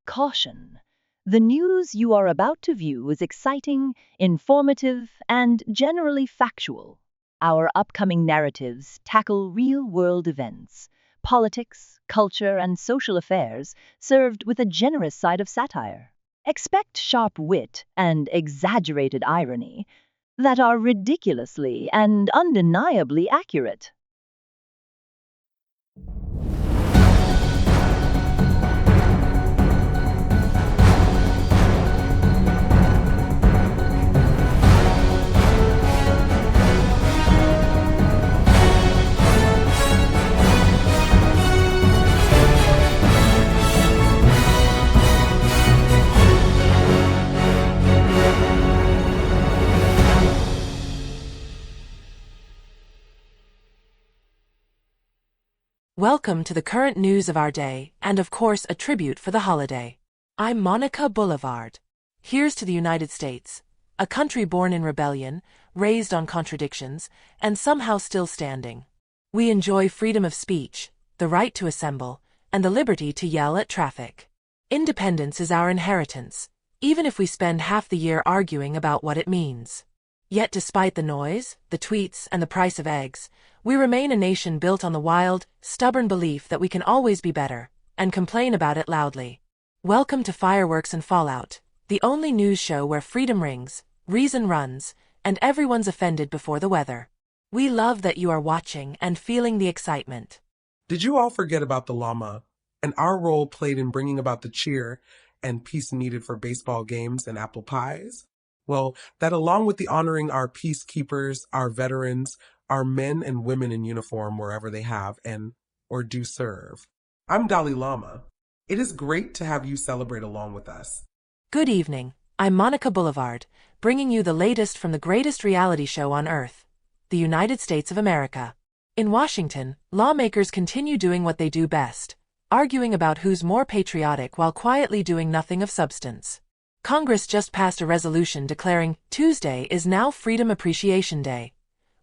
Caution. The news you are about to view is exciting, informative, and generally factual. Our upcoming narratives tackle real-world events, politics, culture, and social affairs, served with a generous side of satire. Expect sharp wit and exaggerated irony that are ridiculously and undeniably accurate. Welcome to the current news of our day, and of course a tribute for the holiday. I'm Monica Boulevard. Here's to the United States, a country born in rebellion, raised on contradictions, and somehow still standing. We enjoy freedom of speech, the right to assemble, and the liberty to yell at traffic. Independence is our inheritance, even if we spend half the year arguing about what it means. Yet despite the noise, the tweets, and the price of eggs, we remain a nation built on the wild, stubborn belief that we can always be better, and complain about it loudly. Welcome to Fireworks and Fallout, the only news show where freedom rings, reason runs, and everyone's offended before the weather. We love that you are watching and feeling the excitement. Did you all forget about the llama, and our role played in bringing about the cheer and peace needed for baseball games and apple pies? Well, that along with the honoring our peacekeepers, our veterans, our men and women in uniform wherever they have or do serve. I'm Dalai Lama. It is great to have you celebrate along with us. Good evening, I'm Monica Boulevard, bringing you the latest from the greatest reality show on Earth, the United States of America. In Washington, lawmakers continue doing what they do best, arguing about who's more patriotic while quietly doing nothing of substance. Congress just passed a resolution declaring Tuesday is now Freedom Appreciation Day,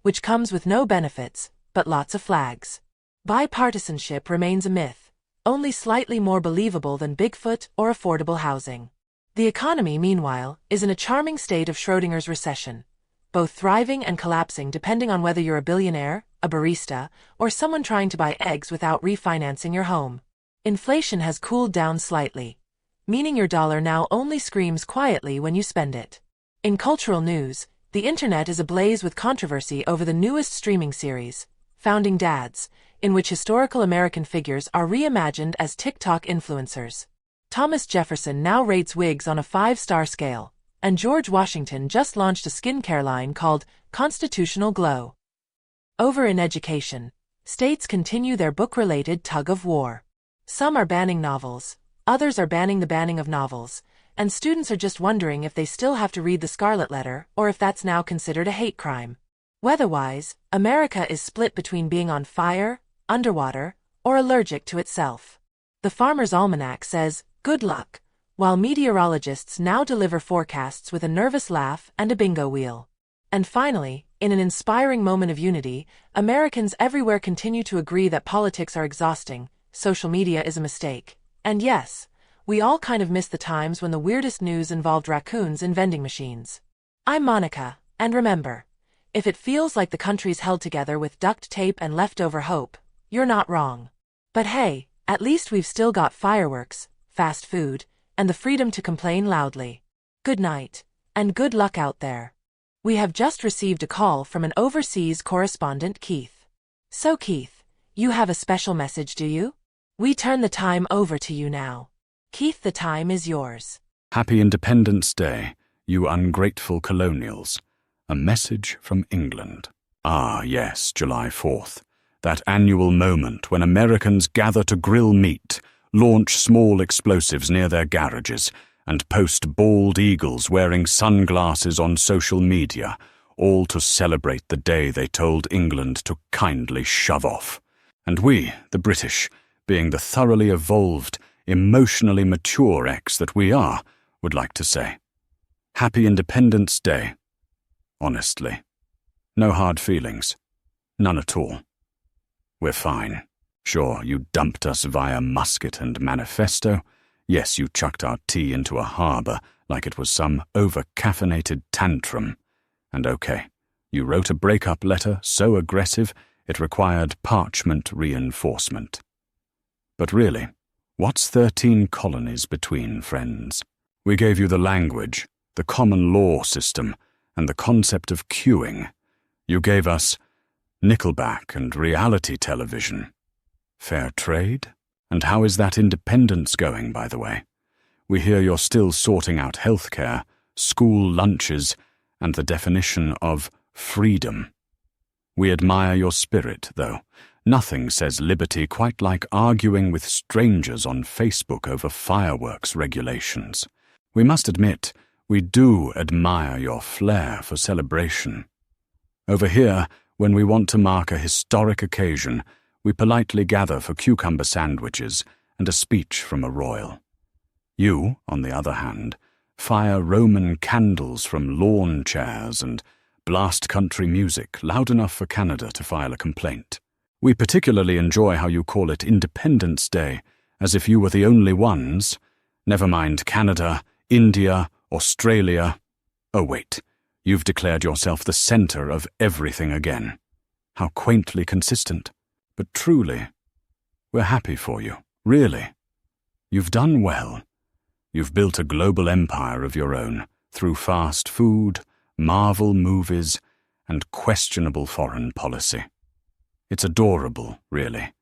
which comes with no benefits, but lots of flags. Bipartisanship remains a myth, only slightly more believable than Bigfoot or affordable housing. The economy, meanwhile, is in a charming state of Schrodinger's recession, both thriving and collapsing depending on whether you're a billionaire, a barista, or someone trying to buy eggs without refinancing your home. Inflation has cooled down slightly, meaning your dollar now only screams quietly when you spend it. In cultural news, the internet is ablaze with controversy over the newest streaming series, Founding Dads, in which historical American figures are reimagined as TikTok influencers. Thomas Jefferson now rates wigs on a 5-star scale, and George Washington just launched a skincare line called Constitutional Glow. Over in education, states continue their book-related tug-of-war. Some are banning novels, others are banning the banning of novels, and students are just wondering if they still have to read The Scarlet Letter or if that's now considered a hate crime. Weather-wise, America is split between being on fire, underwater, or allergic to itself. The Farmer's Almanac says, "Good luck," while meteorologists now deliver forecasts with a nervous laugh and a bingo wheel. And finally, in an inspiring moment of unity, Americans everywhere continue to agree that politics are exhausting, social media is a mistake, and yes, we all kind of miss the times when the weirdest news involved raccoons in vending machines. I'm Monica, and remember, if it feels like the country's held together with duct tape and leftover hope, you're not wrong. But hey, at least we've still got fireworks, fast food, and the freedom to complain loudly. Good night, and good luck out there. We have just received a call from an overseas correspondent, Keith. So Keith, you have a special message, do you? We turn the time over to you now. Keith, the time is yours. Happy Independence Day, you ungrateful colonials. A message from England. Ah, yes, July 4th. That annual moment when Americans gather to grill meat, launch small explosives near their garages, and post bald eagles wearing sunglasses on social media, all to celebrate the day they told England to kindly shove off. And we, the British, being the thoroughly evolved, emotionally mature ex that we are, would like to say, Happy Independence Day. Honestly. No hard feelings. None at all. We're fine. Sure, you dumped us via musket and manifesto, Yes, you chucked our tea into a harbour like it was some over-caffeinated tantrum. And okay, you wrote a breakup letter so aggressive it required parchment reinforcement. But really, what's 13 colonies between, friends? We gave you the language, the common law system, and the concept of queuing. You gave us Nickelback and reality television. Fair trade? And how is that independence going, by the way? We hear you're still sorting out healthcare, school lunches, and the definition of freedom. We admire your spirit, though. Nothing says liberty quite like arguing with strangers on Facebook over fireworks regulations. We must admit, we do admire your flair for celebration. Over here, when we want to mark a historic occasion, we politely gather for cucumber sandwiches and a speech from a royal. You, on the other hand, fire Roman candles from lawn chairs and blast country music loud enough for Canada to file a complaint. We particularly enjoy how you call it Independence Day, as if you were the only ones. Never mind Canada, India, Australia. Oh wait, you've declared yourself the center of everything again. How quaintly consistent. But truly, we're happy for you, really. You've done well. You've built a global empire of your own through fast food, Marvel movies, and questionable foreign policy. It's adorable, really,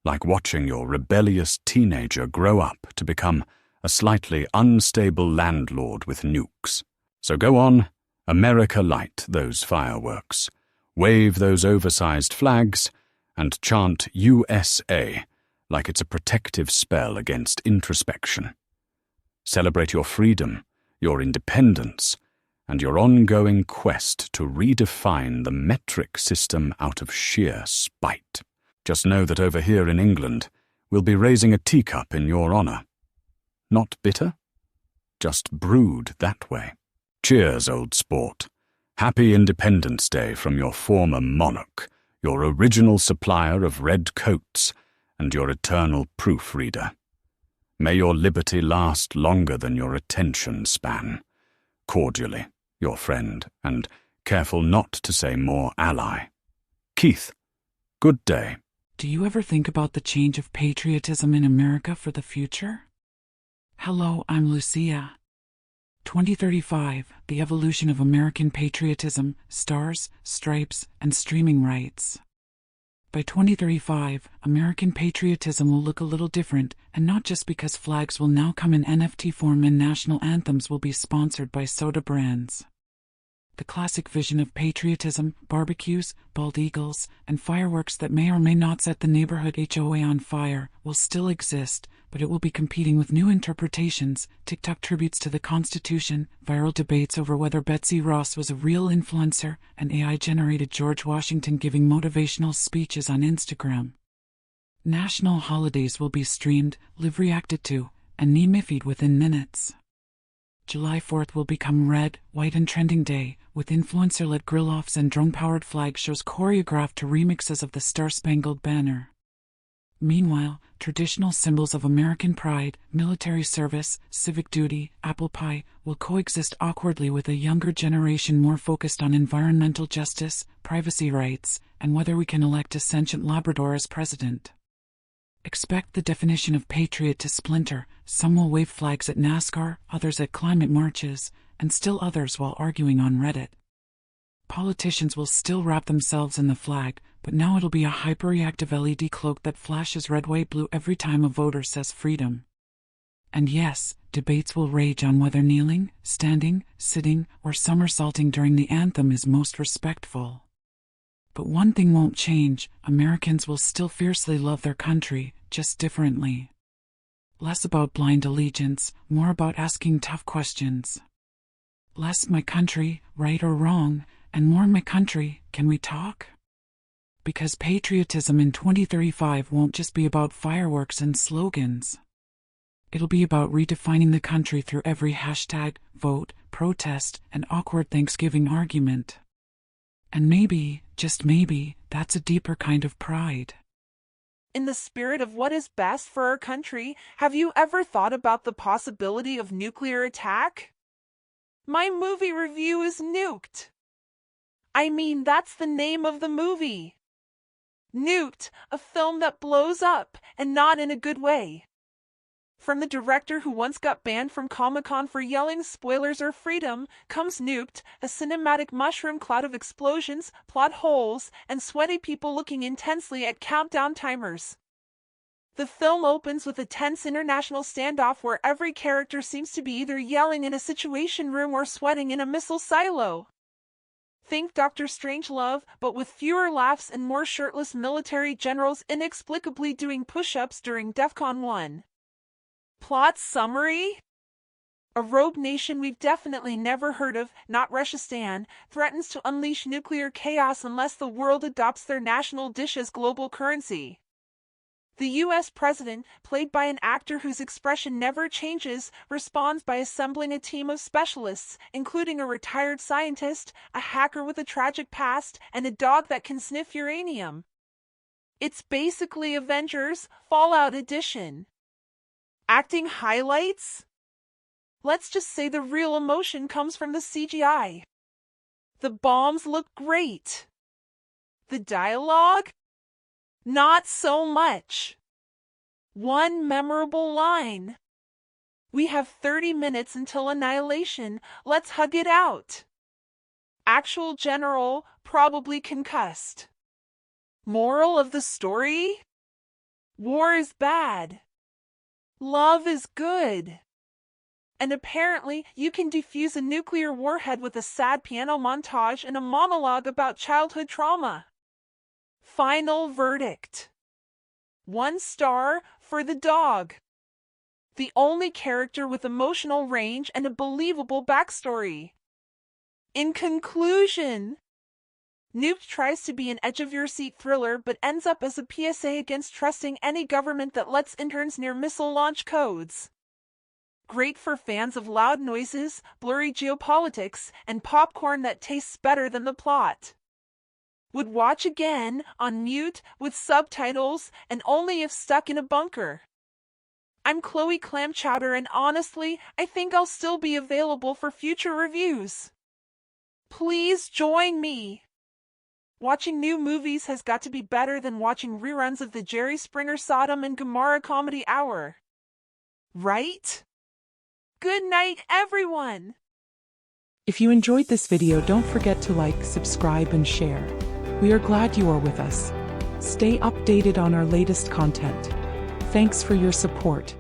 like watching your rebellious teenager grow up to become a slightly unstable landlord with nukes. So go on, America light those fireworks, wave those oversized flags, and chant USA like it's a protective spell against introspection. Celebrate your freedom, your independence, and your ongoing quest to redefine the metric system out of sheer spite. Just know that over here in England, we'll be raising a teacup in your honor. Not bitter? Just brewed that way. Cheers, old sport. Happy Independence Day from your former monarch, your original supplier of red coats, and your eternal proofreader. May your liberty last longer than your attention span. Cordially, your friend, and careful not to say more ally. Keith, good day. Do you ever think about the change of patriotism in America for the future? Hello, I'm Lucia. 2035, the evolution of American patriotism, stars, stripes, and streaming rights. By 2035, American patriotism will look a little different, and not just because flags will now come in NFT form and national anthems will be sponsored by soda brands. The classic vision of patriotism, barbecues, bald eagles, and fireworks that may or may not set the neighborhood HOA on fire will still exist, but it will be competing with new interpretations, TikTok tributes to the Constitution, viral debates over whether Betsy Ross was a real influencer, and AI-generated George Washington giving motivational speeches on Instagram. National holidays will be streamed, live reacted to, and meme-ified within minutes. July 4th will become red, white and trending day, with influencer-led grill-offs and drone-powered flag shows choreographed to remixes of the Star-Spangled Banner. Meanwhile, traditional symbols of American pride, military service, civic duty, apple pie, will coexist awkwardly with a younger generation more focused on environmental justice, privacy rights, and whether we can elect a sentient Labrador as president. Expect the definition of patriot to splinter. Some will wave flags at NASCAR, others at climate marches, and still others while arguing on Reddit. Politicians will still wrap themselves in the flag, but now it'll be a hyper-reactive LED cloak that flashes red, white, blue every time a voter says freedom. And yes, debates will rage on whether kneeling, standing, sitting, or somersaulting during the anthem is most respectful. But one thing won't change: Americans will still fiercely love their country, just differently. Less about blind allegiance, more about asking tough questions. Less my country, right or wrong, and more my country, can we talk? Because patriotism in 2035 won't just be about fireworks and slogans. It'll be about redefining the country through every hashtag, vote, protest, and awkward Thanksgiving argument. And maybe, just maybe, that's a deeper kind of pride. In the spirit of what is best for our country, have you ever thought about the possibility of nuclear attack? My movie review is Nuked. I mean, that's the name of the movie. Nuked, a film that blows up, and not in a good way. From the director who once got banned from Comic-Con for yelling spoilers or freedom, comes Nuked, a cinematic mushroom cloud of explosions, plot holes, and sweaty people looking intensely at countdown timers. The film opens with a tense international standoff where every character seems to be either yelling in a situation room or sweating in a missile silo. Think Dr. Strangelove, but with fewer laughs and more shirtless military generals inexplicably doing push-ups during DEFCON 1. Plot summary? A rogue nation we've definitely never heard of, not Russian, threatens to unleash nuclear chaos unless the world adopts their national dish as global currency. The U.S. president, played by an actor whose expression never changes, responds by assembling a team of specialists, including a retired scientist, a hacker with a tragic past, and a dog that can sniff uranium. It's basically Avengers Fallout Edition. Acting highlights? Let's just say the real emotion comes from the CGI. The bombs look great. The dialogue? Not so much. One memorable line. We have 30 minutes until annihilation. Let's hug it out. Actual general, probably concussed. Moral of the story? War is bad. Love is good. And apparently, you can defuse a nuclear warhead with a sad piano montage and a monologue about childhood trauma. Final verdict. 1 star for the dog. The only character with emotional range and a believable backstory. In conclusion, Nuked tries to be an edge-of-your-seat thriller but ends up as a PSA against trusting any government that lets interns near missile launch codes. Great for fans of loud noises, blurry geopolitics, and popcorn that tastes better than the plot. Would watch again, on mute, with subtitles, and only if stuck in a bunker. I'm Chloe Clamchowder, and honestly, I think I'll still be available for future reviews. Please join me. Watching new movies has got to be better than watching reruns of the Jerry Springer Sodom and Gomorrah Comedy Hour. Right? Good night, everyone! If you enjoyed this video, don't forget to like, subscribe, and share. We are glad you are with us. Stay updated on our latest content. Thanks for your support.